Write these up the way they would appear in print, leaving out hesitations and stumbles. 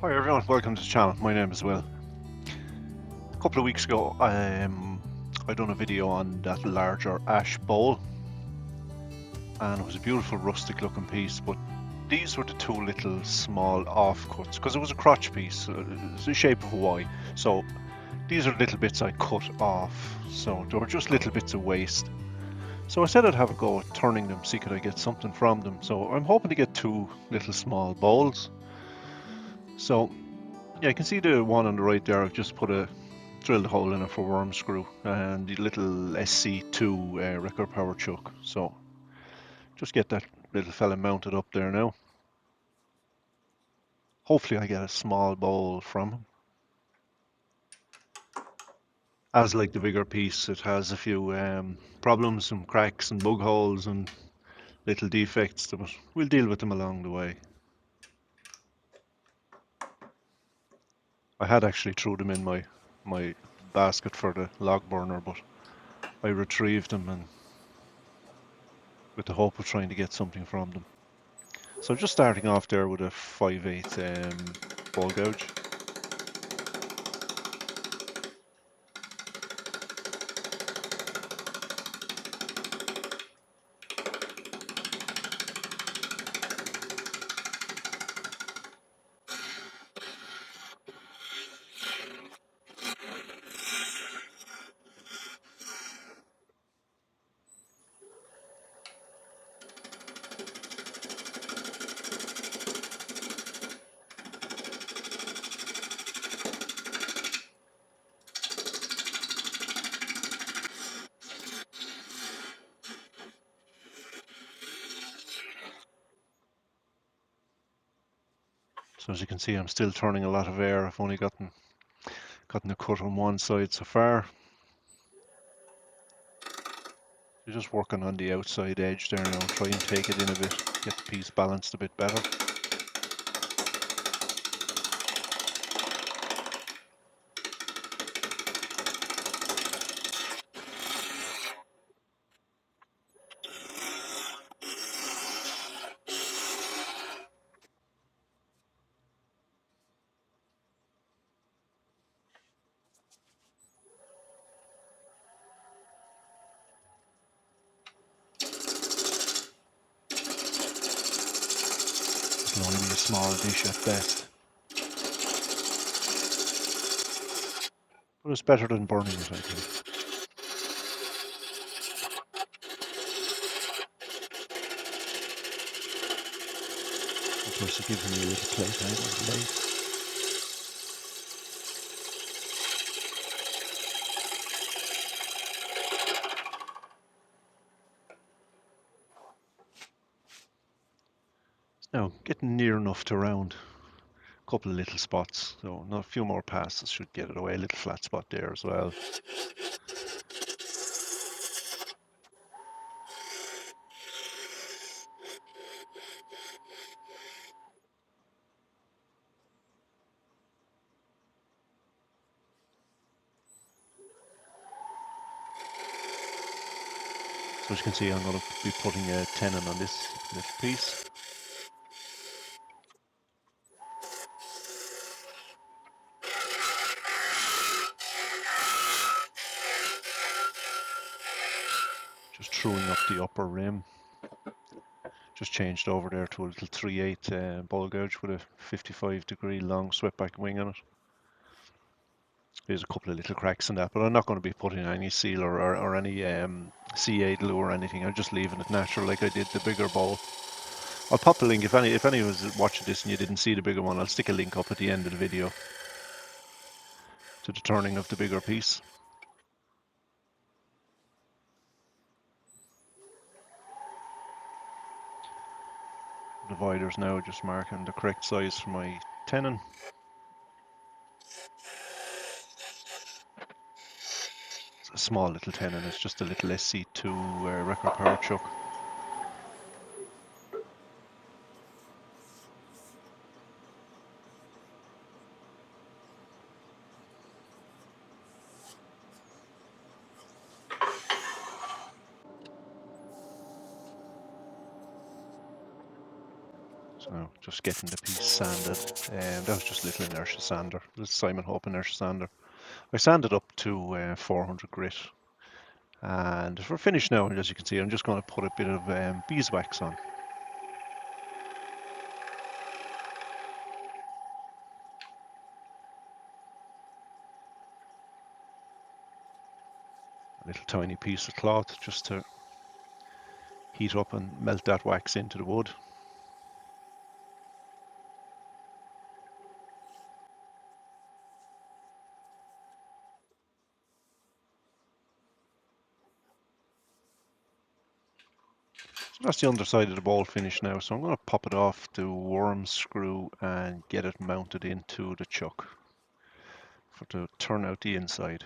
Hi everyone, welcome to the channel. My name is Will. A couple of weeks ago, I done a video on that larger ash bowl, and it was a beautiful rustic looking piece. But these were the two little small offcuts because it was a crotch piece. It's the shape of a Y. So these are little bits I cut off. So they were just little bits of waste. So I said I'd have a go at turning them, see could I get something from them. So I'm hoping to get two little small bowls. So yeah, you can see the one on the right there. I've just drilled a hole in it for worm screw and the little SC2 record power chuck. So just get that little fella mounted up there now. Hopefully I get a small bowl from him. As like the bigger piece, it has a few problems, some cracks and bug holes and little defects, but we'll deal with them along the way. I had actually threw them in my basket for the log burner, but I retrieved them and with the hope of trying to get something from them. So just starting off there with a 5/8 ball gouge. So as you can see, I'm still turning a lot of air. I've only gotten the cut on one side so far. You're just working on the outside edge there now. Try and take it in a bit, get the piece balanced a bit better. It'll only be a small dish at best, but it's better than burning it, I think. Of course, it gives me a little plate out of the late. Now, getting near enough to round. A couple of little spots, so not a few more passes should get it away. A little flat spot there as well. So as you can see, I'm going to be putting a tenon on this little piece. Just truing up the upper rim. Just changed over there to a little 3/8 ball gouge with a 55-degree long swept-back wing on it. There's a couple of little cracks in that, but I'm not going to be putting any seal or any CA glue or anything. I'm just leaving it natural like I did the bigger bowl. I'll pop the link if any was watching this and you didn't see the bigger one. I'll stick a link up at the end of the video to the turning of the bigger piece. Dividers now, just marking the correct size for my tenon. It's a small little tenon, it's just a little SC2 record power chuck. So just getting the piece sanded. That was just a little inertia sander, little Simon Hope inertia sander. I sanded up to 400 grit. And we're finished now, and as you can see, I'm just going to put a bit of beeswax on. A little tiny piece of cloth just to heat up and melt that wax into the wood. So that's the underside of the ball finished now, so I'm going to pop it off the worm screw and get it mounted into the chuck to turn out the inside.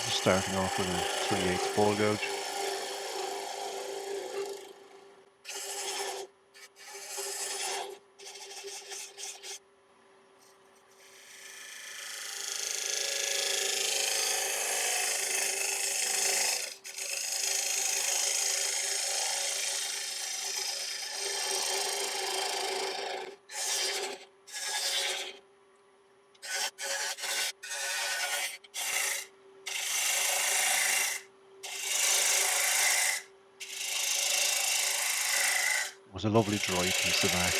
Just starting off with a 3/8 ball gouge. It was a lovely dry piece of act.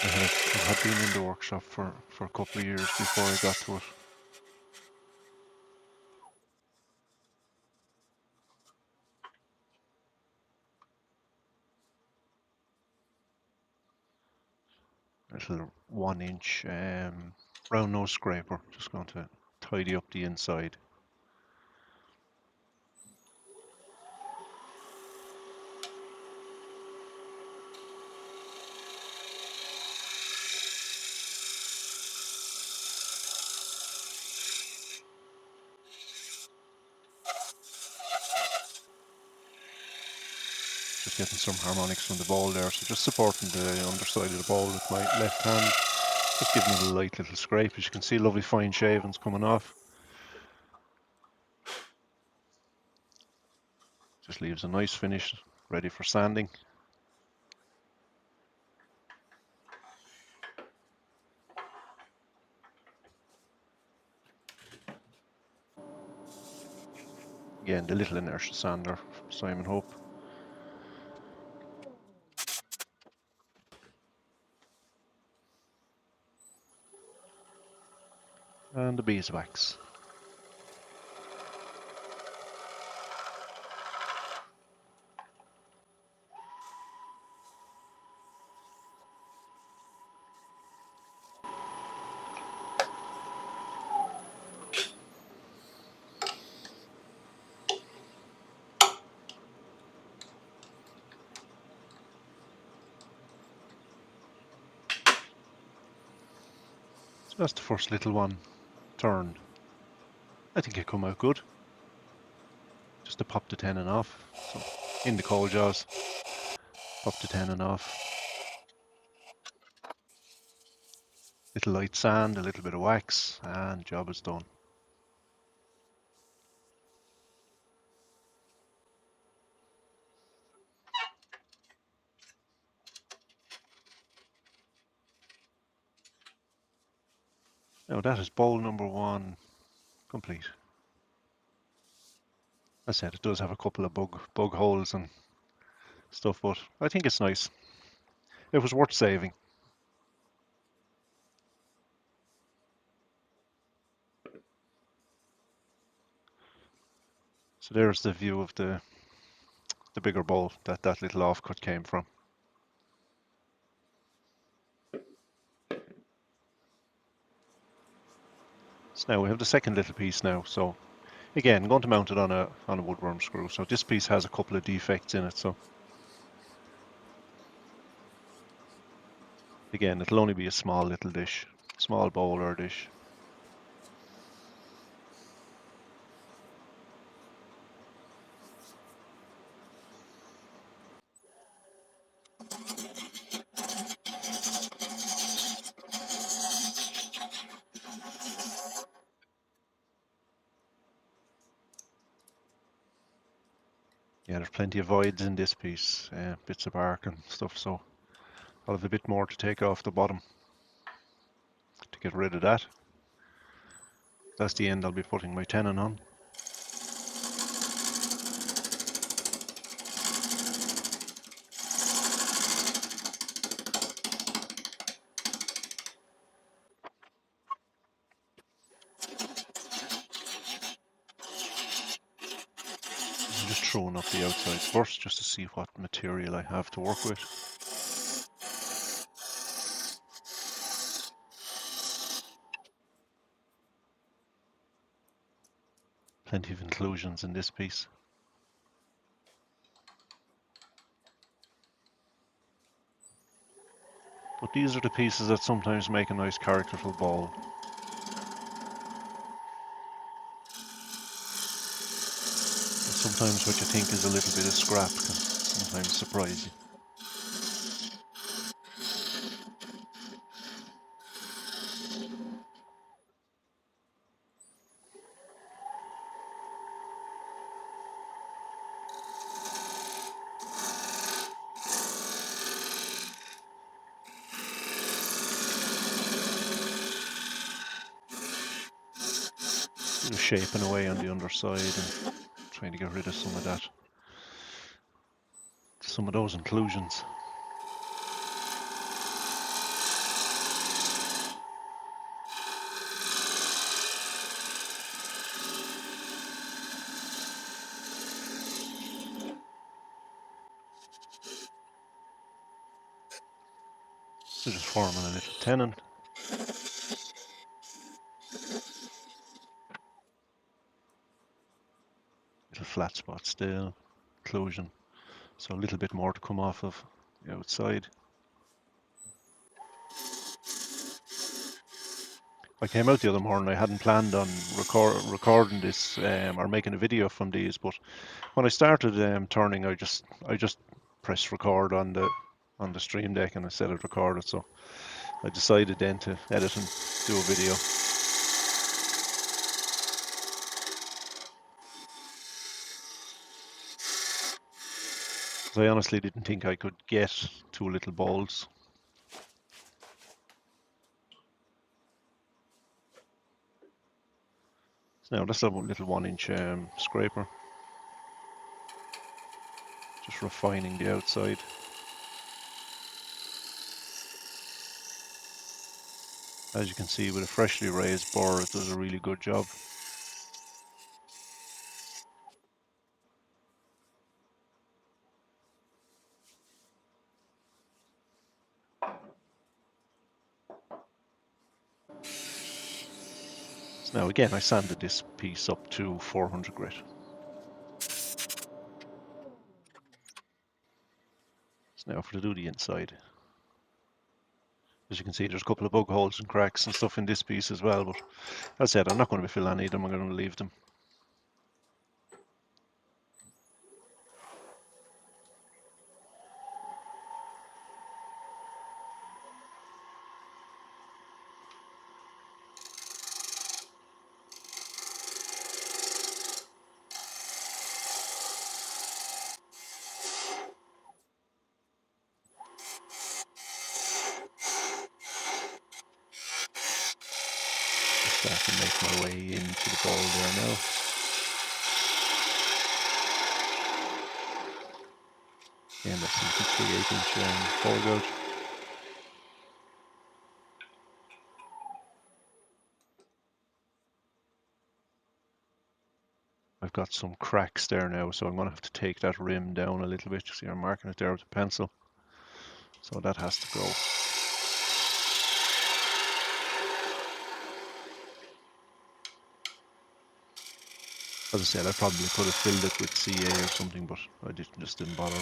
It had been in the workshop for a couple of years before I got to it. A little 1-inch round nose scraper, just going to tidy up the inside. Just getting some harmonics from the ball there, so just supporting the underside of the ball with my left hand, just giving it a light little scrape. As you can see, lovely fine shavings coming off. Just leaves a nice finish, ready for sanding. Again, the little inertia sander from Simon Hope. And the beeswax. So that's the first little one turned. I think it come out good. Just to pop the tenon off. So in the coal jaws, pop the tenon off. Little light sand, a little bit of wax, and job is done. Now that is bowl number 1 complete. As I said, it does have a couple of bug holes and stuff, but I think it's nice. It was worth saving. So there's the view of the bigger bowl that little offcut came from. So now we have the second little piece now. So again, I'm going to mount it on a woodworm screw. So this piece has a couple of defects in it. So again, it'll only be a small little dish, small bowl or dish. Yeah, there's plenty of voids in this piece, bits of bark and stuff, so I'll have a bit more to take off the bottom to get rid of that. That's the end I'll be putting my tenon on. I'm just throwing up the outside first just to see what material I have to work with. Plenty of inclusions in this piece. But these are the pieces that sometimes make a nice characterful ball. And sometimes what you think is a little bit of scrap can sometimes surprise you. Bit of shaping away on the underside and trying to get rid of some of that, some of those inclusions. So just forming a little tenon. Little flat spot still, inclusion. So a little bit more to come off of the outside. I came out the other morning, I hadn't planned on recording this or making a video from these, but when I started turning, I just pressed record on the stream deck and I said it recorded, so I decided then to edit and do a video. I honestly didn't think I could get 2 little balls. So now that's a little 1-inch scraper. Just refining the outside. As you can see, with a freshly raised burr, it does a really good job. So now again, I sanded this piece up to 400 grit. So now to do the inside. As you can see, there's a couple of bug holes and cracks and stuff in this piece as well, but as I said, I'm not going to be filling any of them, I'm going to leave them. Just start to make my way into the ball there now. Again, that's the 3/8" ball gouge. I've got some cracks there now, so I'm going to have to take that rim down a little bit. You see I'm marking it there with a pencil. So that has to go. As I said, I probably could have filled it with CA or something, but I just didn't bother.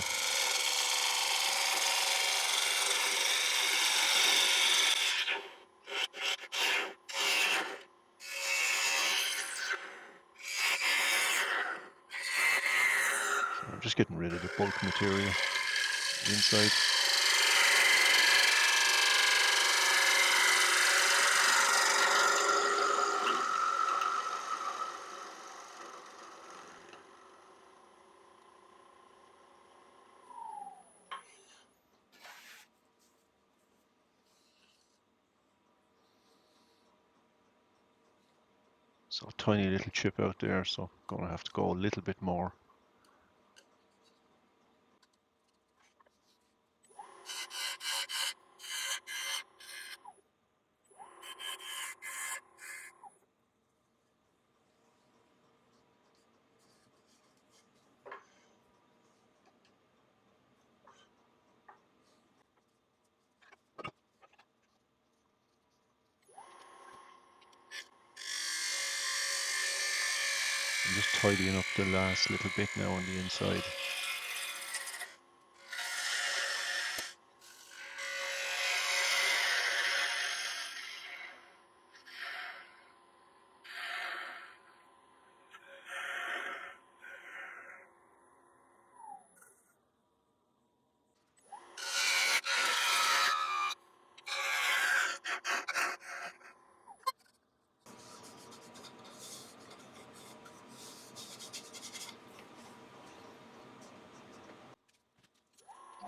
So I'm just getting rid of the bulk material inside. So tiny little chip out there, so gonna have to go a little bit more. I'm just tidying up the last little bit now on the inside.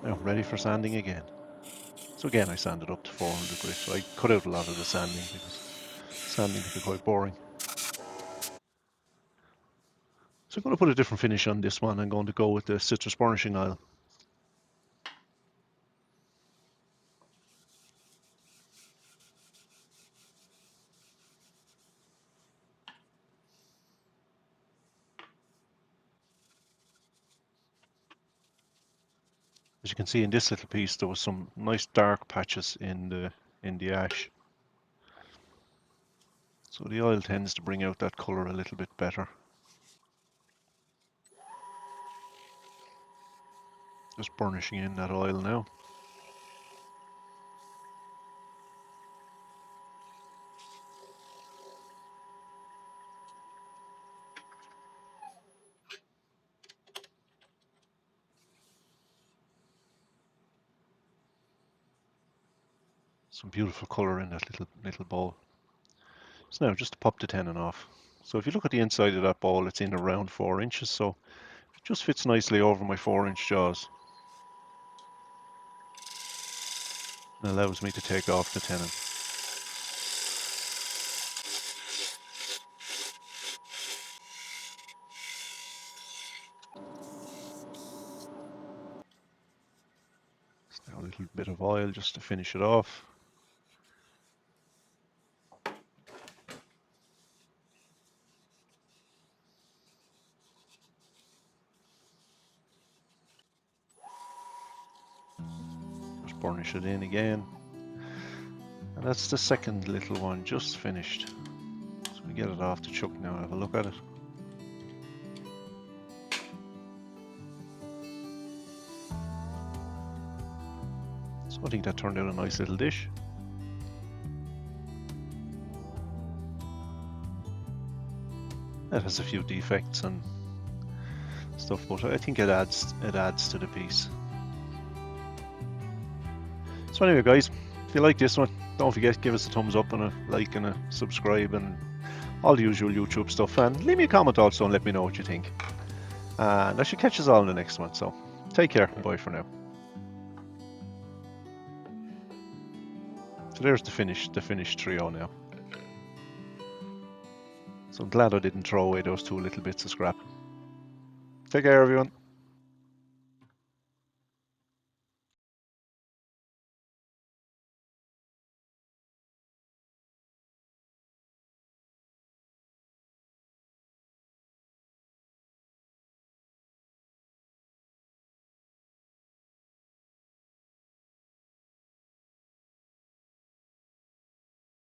Now ready for sanding again. So again, I sanded up to 400 grit. So I cut out a lot of the sanding because sanding can be quite boring. So I'm going to put a different finish on this one. I'm going to go with the citrus burnishing oil. As you can see in this little piece, there was some nice dark patches in the ash. So the oil tends to bring out that colour a little bit better. Just burnishing in that oil now. Some beautiful colour in that little bowl. So now just to pop the tenon off. So if you look at the inside of that bowl, it's in around 4 inches, so it just fits nicely over my 4-inch jaws. And allows me to take off the tenon. So now a little bit of oil just to finish it off. Just burnish it in again. And that's the second little one just finished. So we get it off the chuck now and have a look at it. So I think that turned out a nice little dish. It has a few defects and stuff, but I think it adds to the piece. So anyway guys, if you like this one, don't forget, give us a thumbs up and a like and a subscribe and all the usual YouTube stuff, and leave me a comment also and let me know what you think. And I should catch us all in the next one, so take care and bye for now. So there's the finished trio now. So I'm glad I didn't throw away those 2 little bits of scrap. Take care everyone.